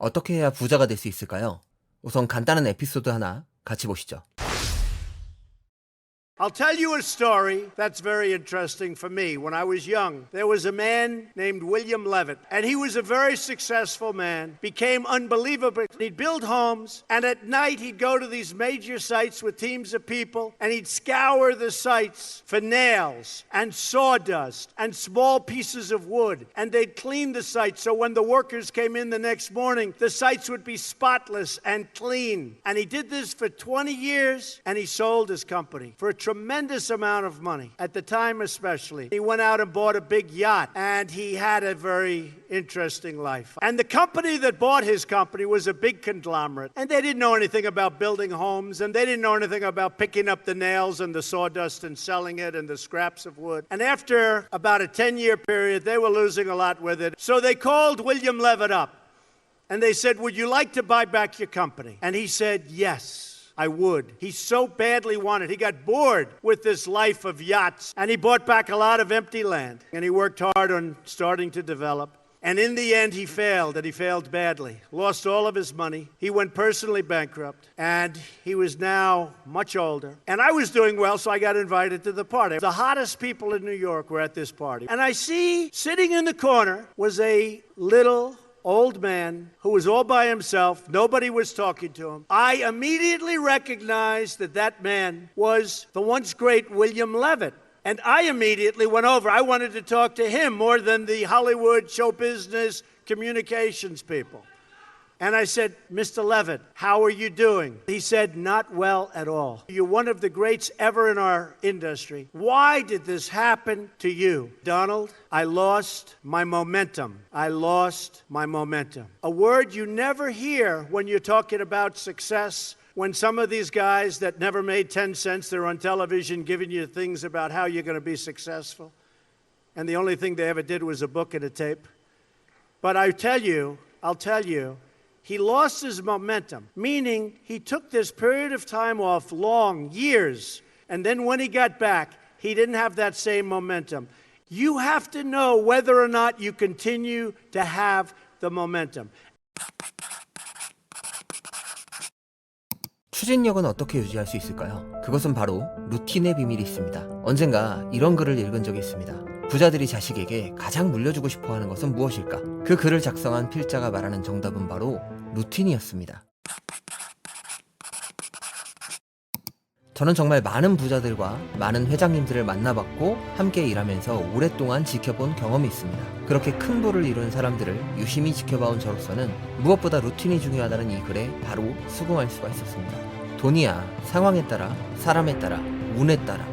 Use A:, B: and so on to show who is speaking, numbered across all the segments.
A: 어떻게 해야 부자가 될 수 있을까요? 우선 간단한 에피소드 하나 같이 보시죠.
B: I'll tell you a story that's very interesting for me. When I was young, there was a man named William Levitt, and he was a very successful man, became unbelievable. He'd build homes, and at night he'd go to these major sites with teams of people, and he'd scour the sites for nails and sawdust and small pieces of wood, and they'd clean the sites so when the workers came in the next morning, the sites would be spotless and clean. And he did this for 20 years, and he sold his company for a tremendous amount of money, at the time especially. He went out and bought a big yacht, and he had a very interesting life. And the company that bought his company was a big conglomerate, and they didn't know anything about building homes, and they didn't know anything about picking up the nails and the sawdust and selling it and the scraps of wood. And after about a 10-year period, they were losing a lot with it. So they called William Levitt up, and they said, "Would you like to buy back your company?" And he said, "Yes, I would." He so badly wanted. He got bored with this life of yachts, and he bought back a lot of empty land, and he worked hard on starting to develop. And in the end, he failed, and he failed badly. Lost all of his money. He went personally bankrupt, and he was now much older. And I was doing well, so I got invited to the party. The hottest people in New York were at this party. And I see, sitting in the corner, was a little old man who was all by himself. Nobody was talking to him. I immediately recognized that that man was the once great William Levitt. And I immediately went over. I wanted to talk to him more than the Hollywood show business communications people. And I said, "Mr. Levitt, how are you doing?" He said, "Not well at all. You're one of the greats ever in our industry. Why did this happen to you?" "Donald, I lost my momentum. I lost my momentum." A word you never hear when you're talking about success. When some of these guys that never made 10 cents, they're on television giving you things about how you're going to be successful. And the only thing they ever did was a book and a tape. But I'll tell you, he lost his momentum, meaning he took this period of time off, long years, and then when he got back, he didn't have that same momentum. You have to know whether or not you continue to have the momentum.
A: 추진력은 어떻게 유지할 수 있을까요? 그것은 바로 루틴의 비밀이 있습니다. 언젠가 이런 글을 읽은 적이 있습니다. 부자들이 자식에게 가장 물려주고 싶어 하는 것은 무엇일까? 그 글을 작성한 필자가 말하는 정답은 바로 루틴이었습니다. 저는 정말 많은 부자들과 많은 회장님들을 만나봤고 함께 일하면서 오랫동안 지켜본 경험이 있습니다. 그렇게 큰 부를 이룬 사람들을 유심히 지켜봐온 저로서는 무엇보다 루틴이 중요하다는 이 글에 바로 수긍할 수가 있었습니다. 돈이야 상황에 따라, 사람에 따라, 운에 따라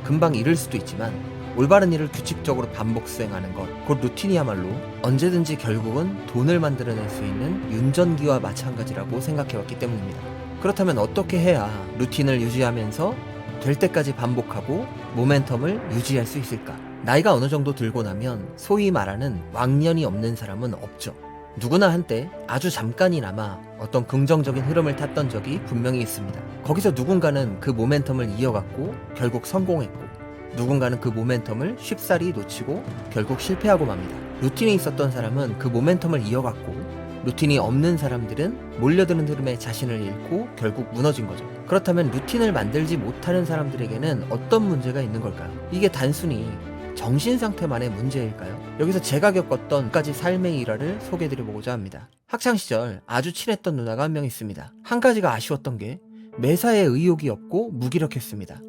A: 금방 잃을 수도 있지만 올바른 일을 규칙적으로 반복 수행하는 것, 곧 루틴이야말로 언제든지 결국은 돈을 만들어낼 수 있는 윤전기와 마찬가지라고 생각해왔기 때문입니다. 그렇다면 어떻게 해야 루틴을 유지하면서 될 때까지 반복하고 모멘텀을 유지할 수 있을까? 나이가 어느 정도 들고 나면 소위 말하는 왕년이 없는 사람은 없죠. 누구나 한때 아주 잠깐이나마 어떤 긍정적인 흐름을 탔던 적이 분명히 있습니다. 거기서 누군가는 그 모멘텀을 이어갔고 결국 성공했고, 누군가는 그 모멘텀을 쉽사리 놓치고 결국 실패하고 맙니다. 루틴이 있었던 사람은 그 모멘텀을 이어갔고, 루틴이 없는 사람들은 몰려드는 흐름에 자신을 잃고 결국 무너진 거죠. 그렇다면 루틴을 만들지 못하는 사람들에게는 어떤 문제가 있는 걸까요? 이게 단순히 정신 상태만의 문제일까요? 여기서 제가 겪었던 몇 가지 삶의 일화를 소개해드려보고자 합니다. 학창시절 아주 친했던 누나가 한 명 있습니다. 한 가지가 아쉬웠던 게 매사에 의욕이 없고 무기력했습니다.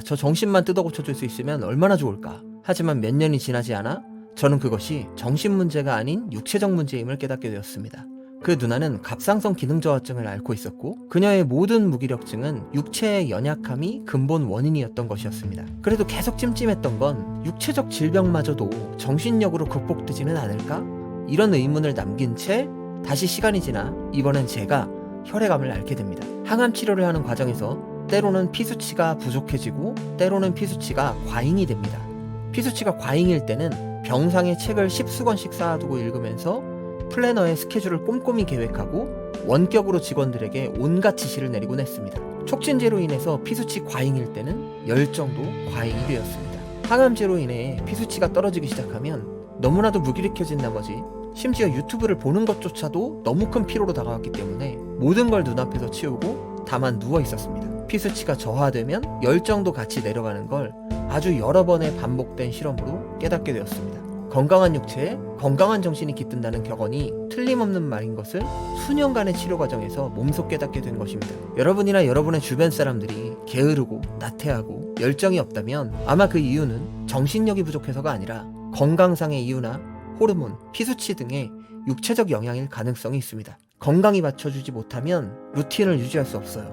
A: 저 정신만 뜯어고쳐줄 수 있으면 얼마나 좋을까. 하지만 몇 년이 지나지 않아 저는 그것이 정신 문제가 아닌 육체적 문제임을 깨닫게 되었습니다. 그 누나는 갑상선 기능저하증을 앓고 있었고 그녀의 모든 무기력증은 육체의 연약함이 근본 원인이었던 것이었습니다. 그래도 계속 찜찜했던 건 육체적 질병마저도 정신력으로 극복되지는 않을까? 이런 의문을 남긴 채 다시 시간이 지나 이번엔 제가 혈액암을 앓게 됩니다. 항암 치료를 하는 과정에서 때로는 피수치가 부족해지고 때로는 피수치가 과잉이 됩니다. 피수치가 과잉일 때는 병상에 책을 10수권씩 쌓아두고 읽으면서 플래너에 스케줄을 꼼꼼히 계획하고 원격으로 직원들에게 온갖 지시를 내리곤 했습니다. 촉진제로 인해서 피수치 과잉일 때는 열정도 과잉이 되었습니다. 항암제로 인해 피수치가 떨어지기 시작하면 너무나도 무기력해진 나머지 심지어 유튜브를 보는 것조차도 너무 큰 피로로 다가왔기 때문에 모든 걸 눈앞에서 치우고 다만 누워 있었습니다. 피수치가 저하되면 열정도 같이 내려가는 걸 아주 여러 번의 반복된 실험으로 깨닫게 되었습니다. 건강한 육체에 건강한 정신이 깃든다는 격언이 틀림없는 말인 것을 수년간의 치료 과정에서 몸소 깨닫게 된 것입니다. 여러분이나 여러분의 주변 사람들이 게으르고 나태하고 열정이 없다면 아마 그 이유는 정신력이 부족해서가 아니라 건강상의 이유나 호르몬, 피수치 등의 육체적 영향일 가능성이 있습니다. 건강이 받쳐주지 못하면 루틴을 유지할 수 없어요.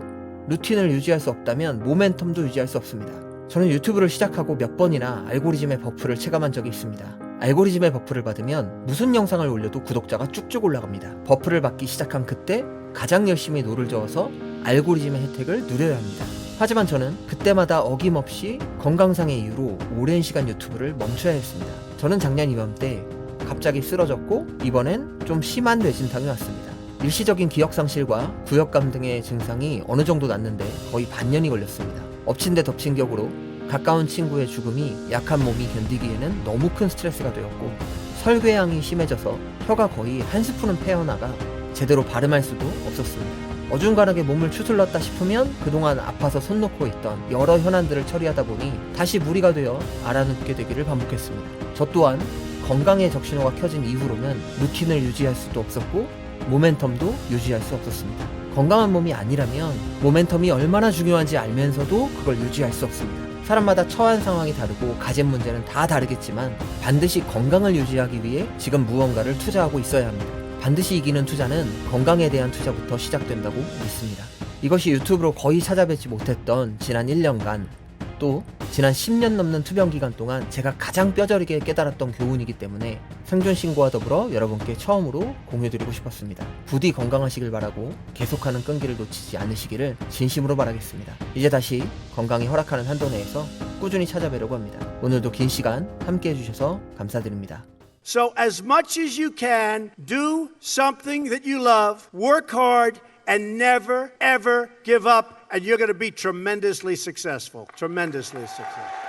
A: 루틴을 유지할 수 없다면 모멘텀도 유지할 수 없습니다. 저는 유튜브를 시작하고 몇 번이나 알고리즘의 버프를 체감한 적이 있습니다. 알고리즘의 버프를 받으면 무슨 영상을 올려도 구독자가 쭉쭉 올라갑니다. 버프를 받기 시작한 그때 가장 열심히 노를 저어서 알고리즘의 혜택을 누려야 합니다. 하지만 저는 그때마다 어김없이 건강상의 이유로 오랜 시간 유튜브를 멈춰야 했습니다. 저는 작년 이맘때 갑자기 쓰러졌고 이번엔 좀 심한 뇌진탕이 왔습니다. 일시적인 기억상실과 구역감 등의 증상이 어느 정도 났는데 거의 반년이 걸렸습니다. 엎친 데 덮친 격으로 가까운 친구의 죽음이 약한 몸이 견디기에는 너무 큰 스트레스가 되었고 설궤양이 심해져서 혀가 거의 한 스푼은 패어나가 제대로 발음할 수도 없었습니다. 어중간하게 몸을 추슬렀다 싶으면 그동안 아파서 손 놓고 있던 여러 현안들을 처리하다 보니 다시 무리가 되어 알아눕게 되기를 반복했습니다. 저 또한 건강의 적신호가 켜진 이후로는 루틴을 유지할 수도 없었고 모멘텀도 유지할 수 없었습니다. 건강한 몸이 아니라면 모멘텀이 얼마나 중요한지 알면서도 그걸 유지할 수 없습니다. 사람마다 처한 상황이 다르고 가진 문제는 다 다르겠지만 반드시 건강을 유지하기 위해 지금 무언가를 투자하고 있어야 합니다. 반드시 이기는 투자는 건강에 대한 투자부터 시작된다고 믿습니다. 이것이 유튜브로 거의 찾아뵙지 못했던 지난 1년간 또 지난 10년 넘는 투병 기간 동안 제가 가장 뼈저리게 깨달았던 교훈이기 때문에 생존 신고와 더불어 여러분께 처음으로 공유드리고 싶었습니다. 부디 건강하시길 바라고 계속하는 끈기를 놓치지 않으시기를 진심으로 바라겠습니다. 이제 다시 건강이 허락하는 한도 내에서 꾸준히 찾아뵈려고 합니다. 오늘도 긴 시간 함께 해주셔서 감사드립니다.
B: So as much as you can, do something that you love, work hard, and never, ever give up, and you're going to be tremendously successful. Tremendously successful.